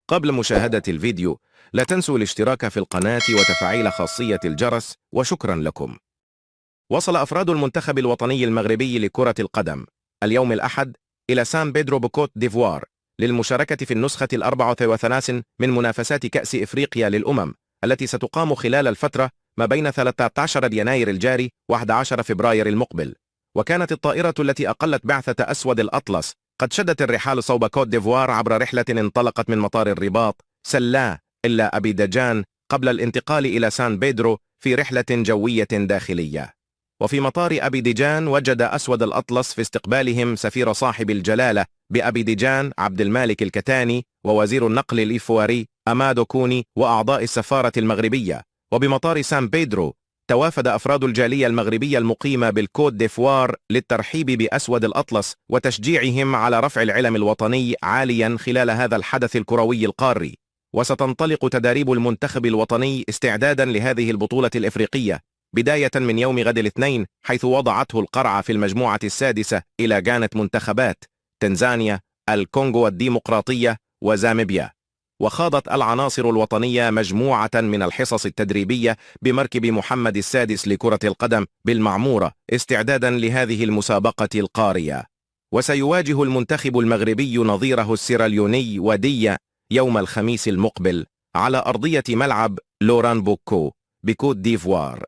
قبل مشاهدة الفيديو لا تنسوا الاشتراك في القناة وتفعيل خاصية الجرس، وشكرا لكم. وصل أفراد المنتخب الوطني المغربي لكرة القدم اليوم الأحد إلى سان بيدرو بكوت ديفوار للمشاركة في النسخة 34 من منافسات كأس إفريقيا للأمم التي ستقام خلال الفترة ما بين 13 يناير الجاري و11 فبراير المقبل. وكانت الطائرة التي أقلت بعثة أسود الأطلس قد شدت الرحال صوب كوت ديفوار عبر رحلة انطلقت من مطار الرباط سلا إلا أبيدجان قبل الانتقال إلى سان بيدرو في رحلة جوية داخلية. وفي مطار أبيدجان وجد أسود الأطلس في استقبالهم سفير صاحب الجلالة بأبيدجان عبد المالك الكتاني ووزير النقل الإيفواري أمادو كوني وأعضاء السفارة المغربية. وبمطار سان بيدرو توافد أفراد الجالية المغربية المقيمة بالكوت ديفوار للترحيب بأسود الأطلس وتشجيعهم على رفع العلم الوطني عاليا خلال هذا الحدث الكروي القاري. وستنطلق تداريب المنتخب الوطني استعدادا لهذه البطولة الإفريقية بداية من يوم غد الاثنين، حيث وضعته القرعة في المجموعة السادسة إلى جانت منتخبات تنزانيا، الكونغو الديمقراطية وزامبيا. وخاضت العناصر الوطنية مجموعة من الحصص التدريبية بمركب محمد السادس لكرة القدم بالمعمورة استعدادا لهذه المسابقة القارية. وسيواجه المنتخب المغربي نظيره السيراليوني ودية يوم الخميس المقبل على أرضية ملعب لوران بوكو بكوت ديفوار.